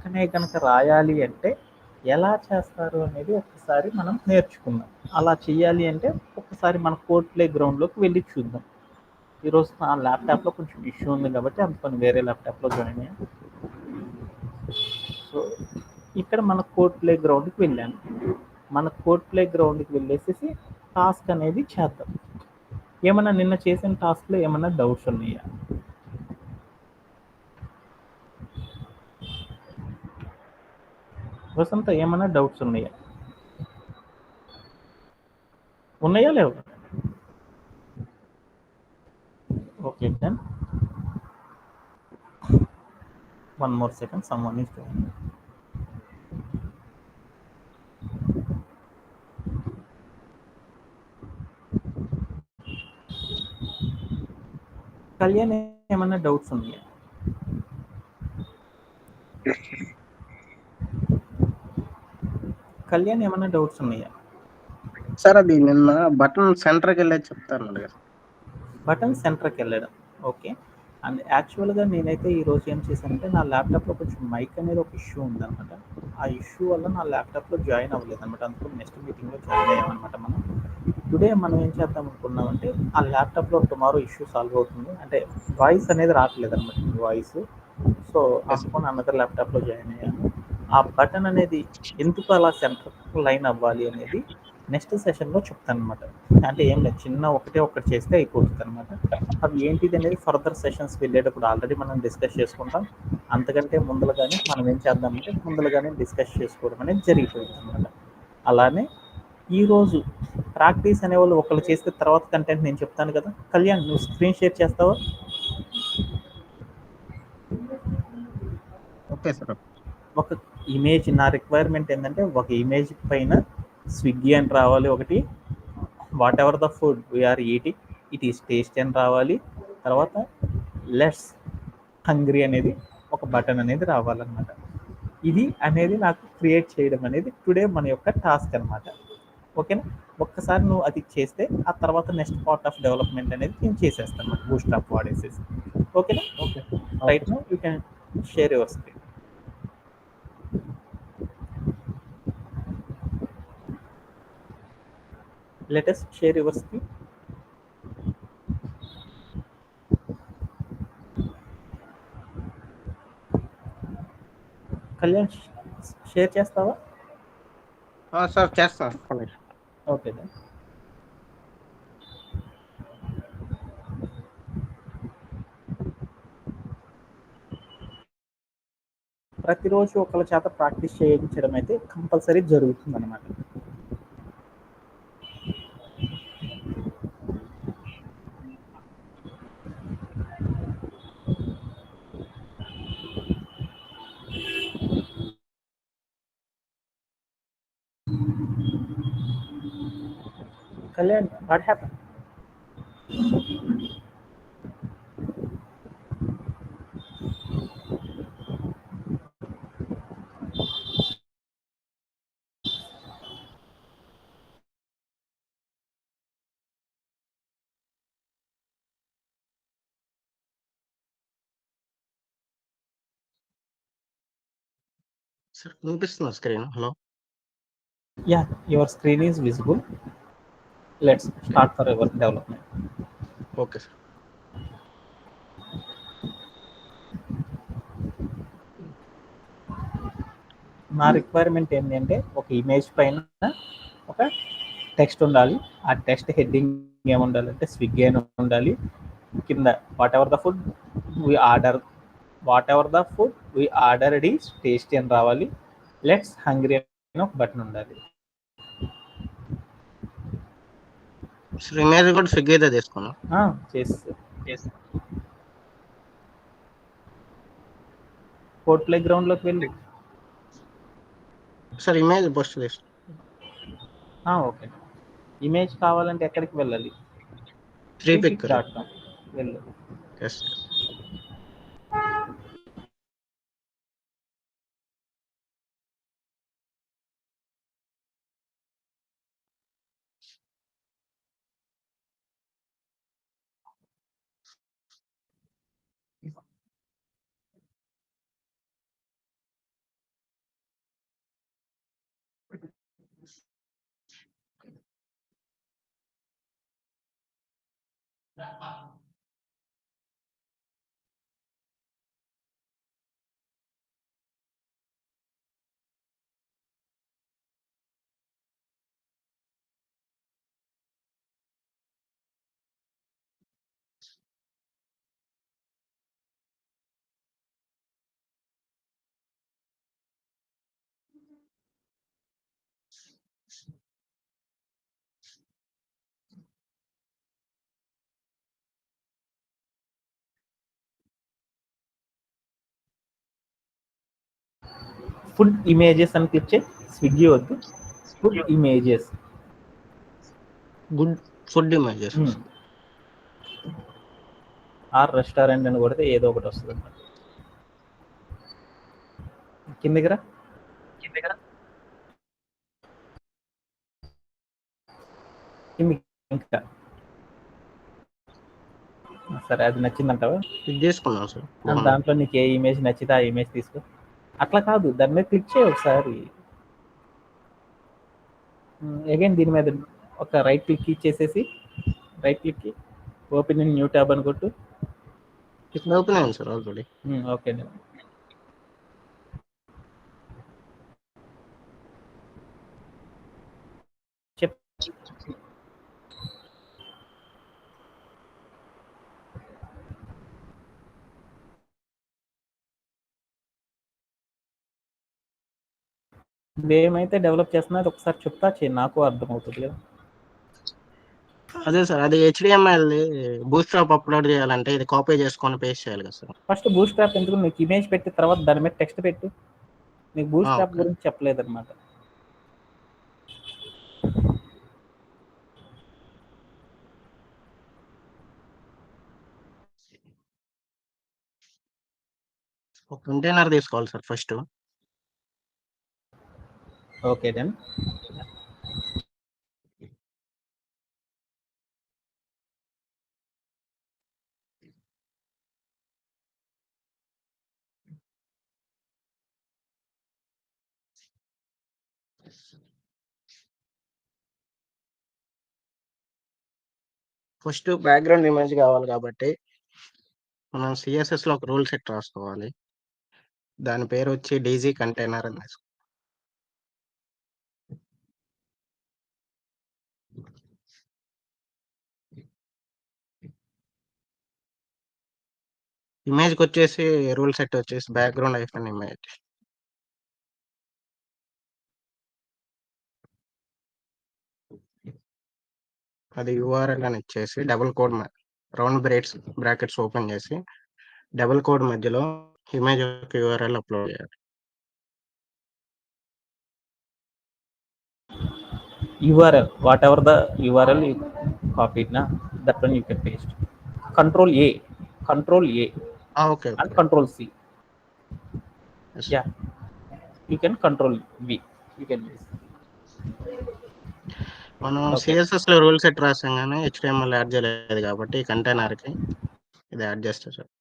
పక్కనే కనుక రాయాలి అంటే ఎలా చేస్తారు అనేది ఒకసారి మనం నేర్చుకుందాం. అలా చేయాలి అంటే ఒకసారి మన కోడ్ ప్లే గ్రౌండ్లోకి వెళ్ళి చూద్దాం. ఈరోజు నా ల్యాప్టాప్లో కొంచెం ఇష్యూ ఉంది కాబట్టి అందుకని వేరే ల్యాప్టాప్లో జాయిన్ అయ్యాను. సో ఇక్కడ మన కోడ్ ప్లే గ్రౌండ్కి వెళ్ళాను. మన కోడ్ ప్లే గ్రౌండ్కి వెళ్ళేసేసి టాస్క్ అనేది చేద్దాం. ఏమన్నా నిన్న చేసిన టాస్క్లో ఏమన్నా డౌట్స్ ఉన్నాయా? వసంత ఏమన్నా డౌట్స్ ఉన్నాయా? ఉన్నాయా లేవు? Okay then 1 more second, someone is joining. Kalyan ఏమన్నా డౌట్స్ ఉన్నాయా? కళ్యాణ్ ఏమన్నా డౌట్స్ ఉన్నాయా? సార్ అది నిన్న బటన్ సెంటర్కి వెళ్ళేది చెప్తాను కదా. బటన్ సెంటర్కి వెళ్ళడం ఓకే. అండ్ యాక్చువల్గా నేనైతే ఈరోజు ఏం చేశానంటే నా ల్యాప్టాప్లో కొంచెం మైక్ అనేది ఒక ఇష్యూ ఉందన్నమాట. ఆ ఇష్యూ వల్ల నా ల్యాప్టాప్లో జాయిన్ అవ్వలేదు అనమాట. అందుకు నెక్స్ట్ మీటింగ్లో జాయిన్ అయ్యామన్నమాట. టుడే మనం ఏం చేద్దాం అనుకున్నామంటే ఆ ల్యాప్టాప్లో టుమారో ఇష్యూ సాల్వ్ అవుతుంది, అంటే వాయిస్ అనేది రావట్లేదు అనమాట, వాయిస్. సో అందుకని అనదర్ ల్యాప్టాప్లో జాయిన్ అయ్యాను. ఆ బటన్ అనేది ఎందుకు అలా సెంటర్ లైన్ అవ్వాలి అనేది నెక్స్ట్ సెషన్లో చెప్తాను అనమాట. అంటే ఏం లేదు, చిన్న ఒకటి చేస్తే అయిపోతుంది అనమాట. అవి ఏంటిది అనేది ఫర్దర్ సెషన్స్ వెళ్ళేటప్పుడు ఆల్రెడీ మనం డిస్కస్ చేసుకుంటాం. అంతకంటే ముందరగానే మనం ఏం చేద్దామంటే ముందరగానే డిస్కస్ చేసుకోవడం అనేది జరిగిపోయింది అనమాట. అలానే ఈరోజు ప్రాక్టీస్ అనేవాళ్ళు ఒకళ్ళు చేస్తే తర్వాత కంటెంట్ నేను చెప్తాను కదా. కళ్యాణ్ నువ్వు స్క్రీన్ షేర్ చేస్తావా? Okay sir. ఒక ఇమేజ్, నా రిక్వైర్మెంట్ ఏంటంటే ఒక ఇమేజ్ పైన స్విగ్గీ అని రావాలి ఒకటి, whatever the food we are eating it is taste అని రావాలి, తర్వాత లెట్స్ హంగ్రీ అనేది ఒక బటన్ అనేది రావాలన్నమాట. ఇది అనేది నాకు క్రియేట్ చేయడం అనేది టుడే మన యొక్క టాస్క్ అనమాట. ఓకేనా? ఒక్కసారి నువ్వు అది చేస్తే ఆ తర్వాత నెక్స్ట్ పార్ట్ ఆఫ్ డెవలప్మెంట్ అనేది నేను చేసేస్తాను అన్నమాట, బూస్ట్ అప్ వాడేసేసి. ఓకేనా? Okay right now you can share your screen. Let us share your screen. Kalyan share చేస్తావా? సార్ చేస్తాను. Okay then. ప్రతిరోజు ఒకళ్ళ చేత ప్రాక్టీస్ చేయించడం అయితే కంపల్సరీ జరుగుతుంది అనమాట. Kalyan, what happen? సార్ వినిపిస్తుందా screen? Hello. Yeah, your screen is visible. Let's start for your development. Okay sir. నా రిక్వైర్మెంట్ ఏంటంటే ఒక ఇమేజ్ పైన ఒక టెక్స్ట్ ఉండాలి. ఆ టెక్స్ట్ హెడ్డింగ్ ఏముండాలంటే స్విగ్గీ అని ఉండాలి. కింద what ever the food we ordered is tasty అని రావాలి. లెట్స్ హంగ్రీ అని ఒక బటన్ ఉండాలి. ఇమేజ్ కూడా స్విగ్గీ అయితే తీసుకున్నా. కోడ్ ప్లే గ్రౌండ్ లోకి వెళ్ళు. సార్ ఇమేజ్ పోస్ట్ చేసి. ఓకే. ఇమేజ్ కావాలంటే ఎక్కడికి వెళ్ళాలి? 3pic.com వెళ్ళు. ఎస్. ఫుడ్ ఇమేజెస్ అని క్లిక్ చేయి. స్విగ్గీ వద్దు, food images. Good food images. Or restaurant అని కొడితే ఏదో ఒకటి వస్తుంది అన్నమాట. కిందికి రా. కిందికి ఇంకా. సరే, అది నచ్చిందంటావా? ఇది చేసుకున్నాం సార్. దాంట్లో నీకు ఏ ఇమేజ్ నచ్చితే ఆ ఇమేజ్ తీసుకో. అట్లా కాదు, దాని మీద క్లిక్ చేయి ఒకసారి. అగైన్ దీని మీద ఒక రైట్ క్లిక్ ఇచ్చేసేసి, right click open in new tab అని కొట్టు. ఓపెన్ అయింది సార్ ఆల్రెడీ. ఓకే. చెప్. ఏమైతే డెవలప్ చేస్తున్నా అది ఒకసారి చెప్తా చేయి, నాకు అర్థమవుతుంది కదా. అదే సార్, అది HTML బూట్ స్ట్రాప్ అప్లోడ్ చేయాలంటే ఇది కాపీ చేసుకొని పేస్ట్ చేయాలి కదా సార్. ఫస్ట్ బూట్ స్ట్రాప్ ఎందుకు, నీకు ఇమేజ్ పెట్టి తర్వాత దాని మీద టెక్స్ట్ పెట్టు. నీకు బూట్ స్ట్రాప్ ఓకే. గురించి చెప్పలేదు అనమాట. ఒక కంటైనర్ తీసుకోవాలి sir first. Okay then. First background image కావాలి కాబట్టి మనం CSS లో ఒక రూల్ సెట్ రాసుకోవాలి. దాని పేరు వచ్చి డీజీ కంటైనర్ అని. ఇమేజ్కి వచ్చేసి రూల్ సెట్ వచ్చేసి బ్యాక్గ్రౌండ్ ఐఫన్ ఇమేజ్. అది URL అని ఇచ్చేసి double code round brackets open చేసి డబుల్ కోడ్ మధ్యలో ఇమేజ్ యొక్క URL అప్లోడ్ చేయాలి. URL, whatever the URL you copied, that one you can paste. Control A okay. and Control C. Yes. Yeah, you can Control V. You can use. మనం Okay. CSS లో rule set రాసాం కానీ HTML add చేయలేదు కాబట్టి container కి ఇది add చేస్తా sir.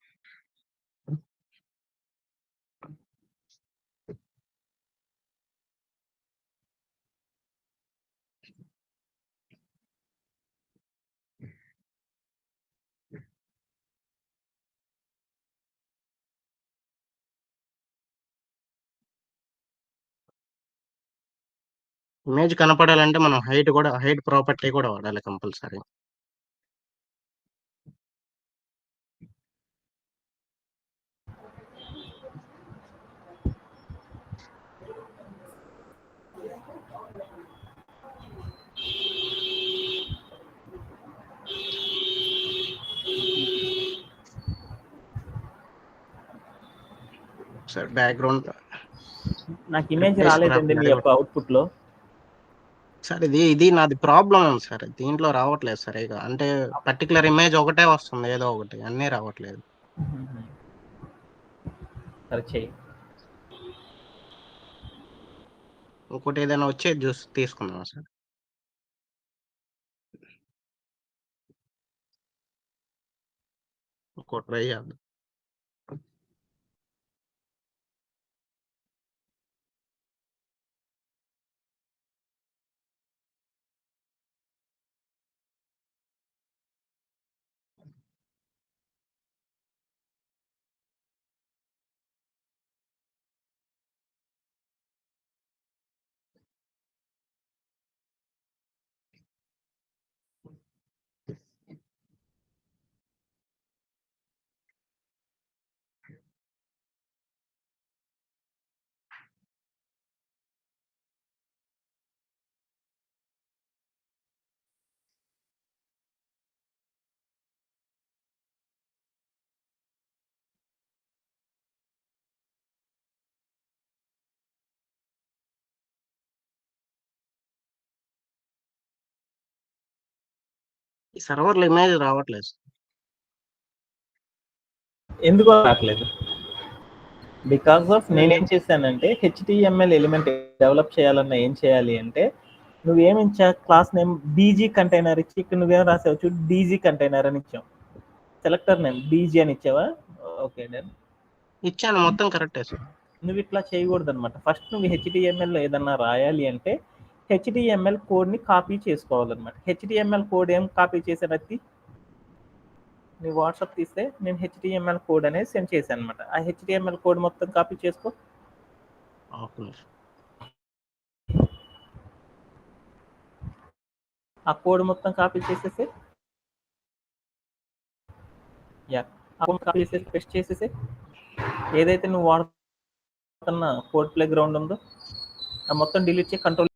Image కనపడాలంటే మనం హైట్ ప్రాపర్టీ కూడా వాడాలి కంపల్సరీ. సార్ బ్యాక్గ్రౌండ్ నాకు ఇమేజ్ రాలేదండి మీ యొక్క అవుట్పుట్ లో. సార్ ఇది నాది ప్రాబ్లం సార్, దీంట్లో రావట్లేదు సరిగా. అంటే పర్టికులర్ ఇమేజ్ ఒకటే వస్తుంది, ఏదో ఒకటి, అన్నీ రావట్లేదు. సరే చెయ్యి. ఇంకోటి ఏదైనా వచ్చేది చూసి తీసుకుందాం సార్. ఇంకోటి ట్రై చేద్దాం. ఈ సర్వర్లో ఇమేజ్ రావట్లేదు. ఎందుకు రావట్లేదు? బికాస్ ఆఫ్ నేనేం చేశానంటే హెచ్టిఎంఎల్ ఎలిమెంట్ డెవలప్ చేయాలన్నా ఏం చేయాలి అంటే నువ్వేమి ఇచ్చా క్లాస్ నేమ్ బీజీ కంటైనర్ ఇచ్చి ఇక్కడ నువ్వేం రాసావచ్చు డీజీ కంటైనర్ అని ఇచ్చావు. సెలెక్టర్ నేమ్ డీజీ అని ఇచ్చావా? Okay done. ఇచ్చాను, మొత్తం కరెక్టే సార్. నువ్వు ఇట్లా చేయకూడదు అనమాట. ఫస్ట్ నువ్వు హెచ్టిఎంఎల్ ఏదన్నా రాయాలి అంటే హెచ్టిఎంఎల్ కోడ్ని కాపీ చేసుకోవాలన్నమాట. హెచ్టిఎంఎల్ కోడ్ ఏం కాపీ చేసేది నీ వాట్సాప్ తీస్తే నేను హెచ్టిఎంఎల్ కోడ్ అనేది సెండ్ చేశాను అనమాట. ఆ హెచ్టిఎంఎల్ కోడ్ మొత్తం కాపీ చేసుకో. ఆ కోడ్ మొత్తం కాపీ చేసేసి కాపీ చేసేసి పేస్ట్ చేసేసి ఏదైతే నువ్వు వాడుతున్న కోడ్ ప్లే గ్రౌండ్ ఉందో ఆ మొత్తం డిలీట్ చేసి కంట్రోల్